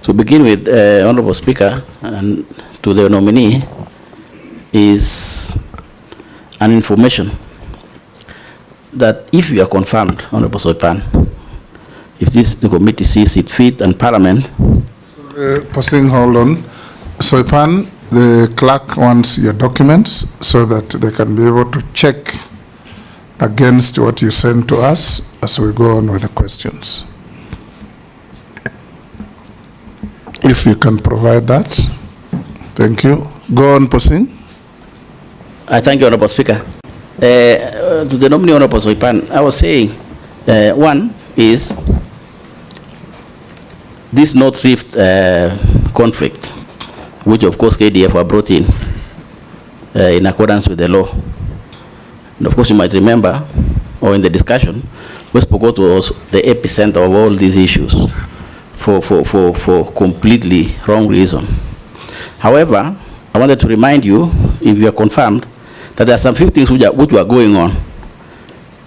To begin with, Honorable Speaker, and to the nominee, is an information that if you are confirmed, Honorable Soipan, if the committee sees it fit and Parliament. Pkosing, hold on. Soipan, the clerk wants your documents so that they can be able to check against what you send to us as we go on with the questions. If you can provide that, thank you. Go on, Pkosing. I thank you, Honorable Speaker. To the nominee, Honorable Soipan, I was saying, one is this North Rift conflict, which of course KDF were brought in accordance with the law. And of course you might remember, or in the discussion, West Pokot was the epicenter of all these issues for completely wrong reason. However, I wanted to remind you, if you are confirmed, that there are some few things which were going on.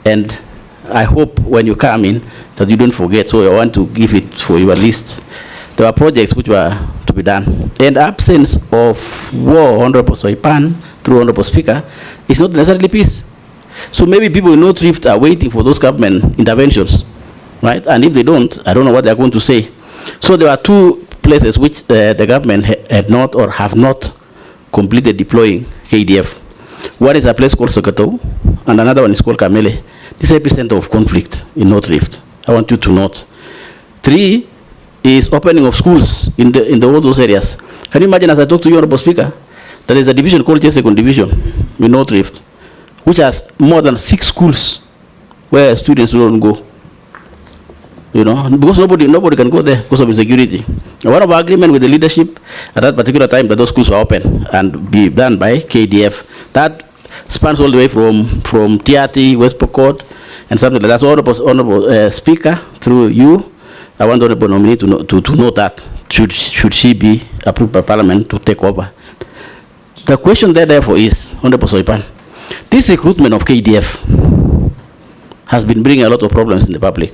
And I hope when you come in that you don't forget, so I want to give it for your list. There were projects which were to be done. And absence of war, Honorable Soipan, through Honorable Speaker, is not necessarily peace. So maybe people in North Rift are waiting for those government interventions, right? And if they don't, I don't know what they're going to say. So there are two places which the government had not or have not completed deploying KDF. One is a place called Sokoto, and another one is called Kamele. This is epicenter of conflict in North Rift. I want you to note. 3 is opening of schools in all those areas. Can you imagine, as I talk to you, Honorable Speaker, there is a division called J2 Division in North Rift, which has more than 6 schools where students don't go. You know, because nobody can go there because of insecurity. One of our agreement with the leadership at that particular time that those schools were open and be done by KDF. That spans all the way from TRT, West Pokot, and something like that. So, Honorable Speaker, through you, I want Honorable Nominee to know that should she be approved by Parliament to take over. The question there, therefore, is, Honorable Soipan, this recruitment of KDF has been bringing a lot of problems in the public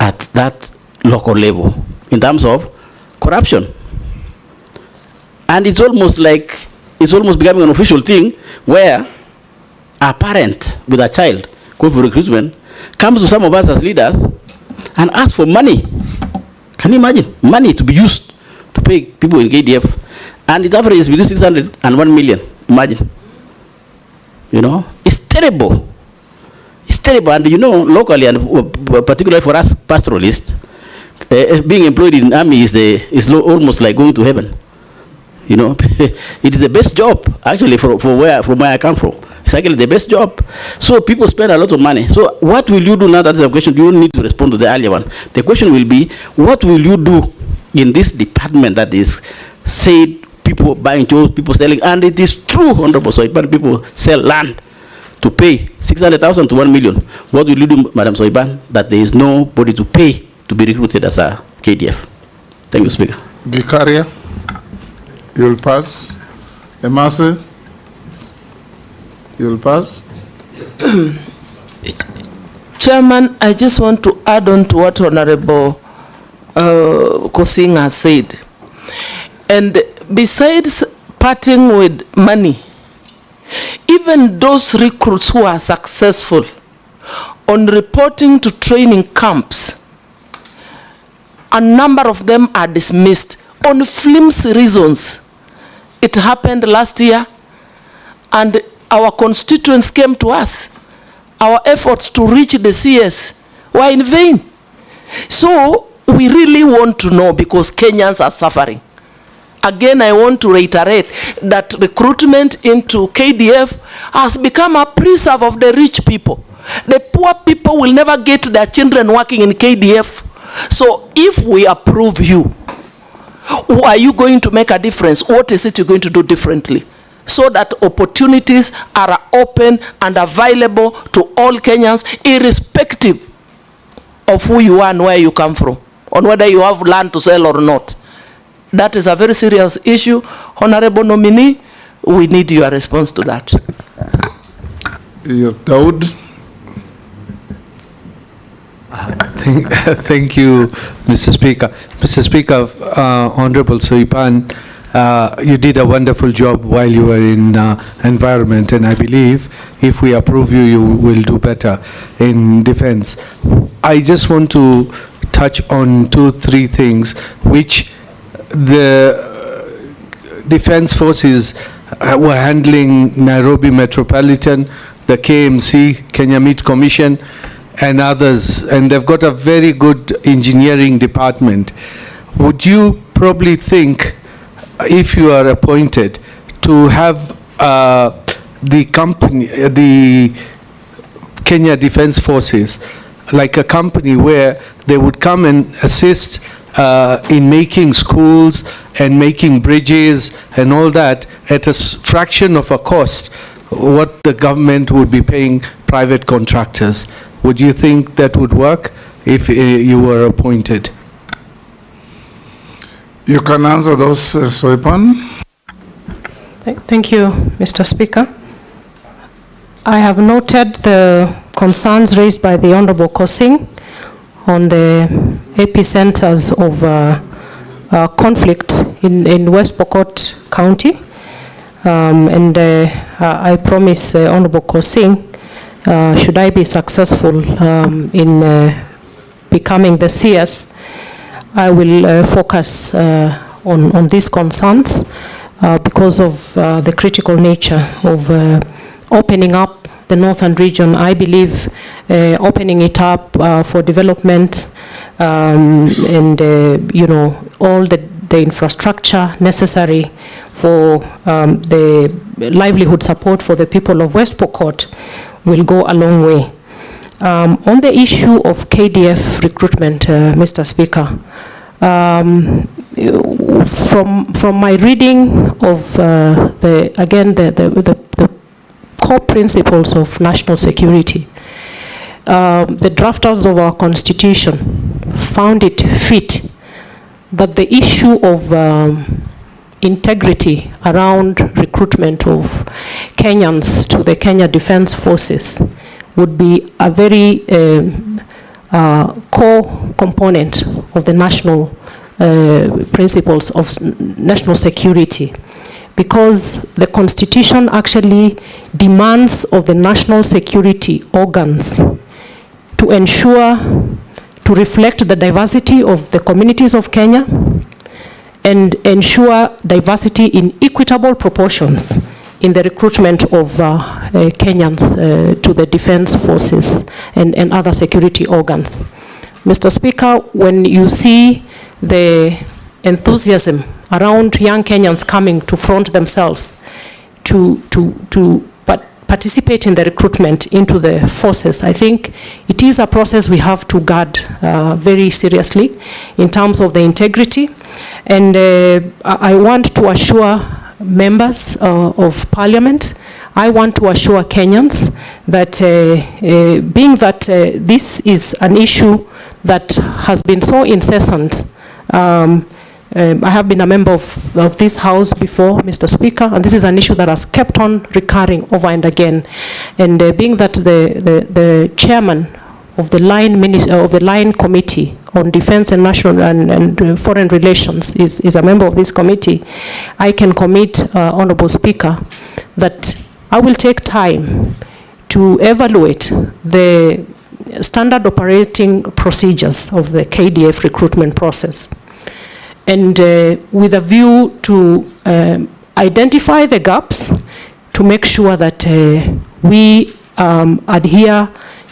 at that local level in terms of corruption. And it's almost becoming an official thing where a parent with a child going for recruitment comes to some of us as leaders and asks for money. Can you imagine? Money to be used to pay people in KDF. And it averages between 600 and 1 million. Imagine. You know, it's terrible. It's terrible. And you know, locally, and particularly for us pastoralists, being employed in the army is almost like going to heaven. You know, it is the best job, actually, from where I come from. It's actually the best job. So people spend a lot of money. So what will you do now? That is a question. You don't need to respond to the earlier one. The question will be, what will you do in this department that is said people buying jobs, people selling, and it is true, Honorable Soipan, people sell land to pay 600,000 to 1 million. What will you do, Madam Soipan, that there is nobody to pay to be recruited as a KDF? Thank you, Speaker. Vicaria, you'll pass. Emase, you'll pass. Chairman, I just want to add on to what Honorable Pkosing has said. And besides parting with money, even those recruits who are successful on reporting to training camps, a number of them are dismissed on flimsy reasons. It happened last year, and our constituents came to us. Our efforts to reach the CS were in vain. So we really want to know, because Kenyans are suffering. Again, I want to reiterate that recruitment into KDF has become a preserve of the rich people. The poor people will never get their children working in KDF. So if we approve you, are you going to make a difference? What is it you're going to do differently? So that opportunities are open and available to all Kenyans, irrespective of who you are and where you come from, on whether you have land to sell or not. That is a very serious issue. Honorable Nominee, we need your response to that. Daud. Thank you, Mr. Speaker. Mr. Speaker, Honorable Soipan, you did a wonderful job while you were in environment, and I believe if we approve you, you will do better in defense. I just want to touch on 2-3 things which the defense forces were handling: Nairobi Metropolitan, the KMC, Kenya Meat Commission, and others, and they've got a very good engineering department. Would you probably think, if you are appointed, to have the company, the Kenya Defense Forces, like a company where they would come and assist in making schools and making bridges and all that at a fraction of a cost what the government would be paying private contractors? Would you think that would work if you were appointed? You can answer those, Soipan. Thank you, Mr. Speaker. I have noted the concerns raised by the Honorable Pkosing on the epicenters of conflict in West Pokot County. I promise Honorable Pkosing, should I be successful in becoming the CS, I will focus on these concerns because of the critical nature of opening up the northern region. I believe opening it up for development and all the infrastructure necessary for the livelihood support for the people of West Pokot will go a long way. On the issue of KDF recruitment, Mr. Speaker, from my reading of the core principles of national security, the drafters of our constitution found it fit that the issue of integrity around recruitment of Kenyans to the Kenya Defense Forces would be a very core component of the national principles of national security, because the Constitution actually demands of the national security organs to ensure, to reflect the diversity of the communities of Kenya and ensure diversity in equitable proportions in the recruitment of Kenyans to the defense forces and other security organs. Mr. Speaker, when you see the enthusiasm around young Kenyans coming to front themselves to participate in the recruitment into the forces, I think it is a process we have to guard very seriously in terms of the integrity. And I want to assure members of Parliament, I want to assure Kenyans that being that this is an issue that has been so incessant, I have been a member of this House before, Mr. Speaker, and this is an issue that has kept on recurring over and again. And being that the chairman of the line committee on defense and national and foreign relations is a member of this committee, I can commit, Honorable Speaker, that I will take time to evaluate the standard operating procedures of the KDF recruitment process, and with a view to identify the gaps to make sure that we adhere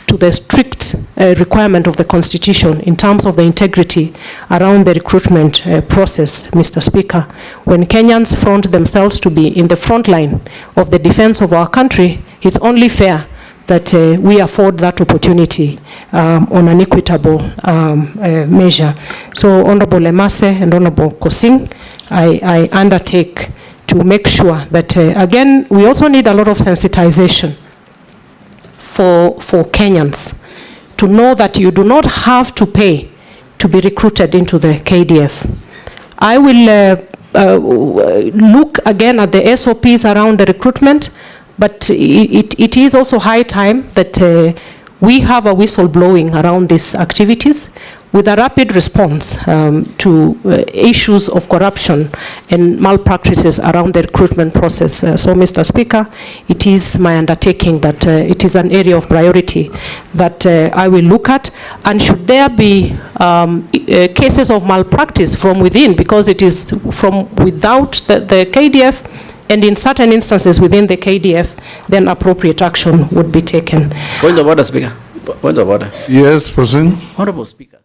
to the strict requirement of the Constitution in terms of the integrity around the recruitment process, Mr. Speaker. When Kenyans front themselves to be in the front line of the defense of our country, it's only fair that we afford that opportunity on an equitable measure. So, Honorable Emase and Honorable Pkosing, I undertake to make sure that, again, we also need a lot of sensitization for Kenyans to know that you do not have to pay to be recruited into the KDF. I will look again at the SOPs around the recruitment, but it is also high time that we have a whistleblowing around these activities with a rapid response to issues of corruption and malpractices around the recruitment process. So, Mr. Speaker, it is my undertaking that it is an area of priority that I will look at, and should there be cases of malpractice from within, because it is from without the KDF, and in certain instances within the KDF, then appropriate action would be taken. Point of order, Speaker. Point of order. Yes, Pkosing. Honorable Speaker.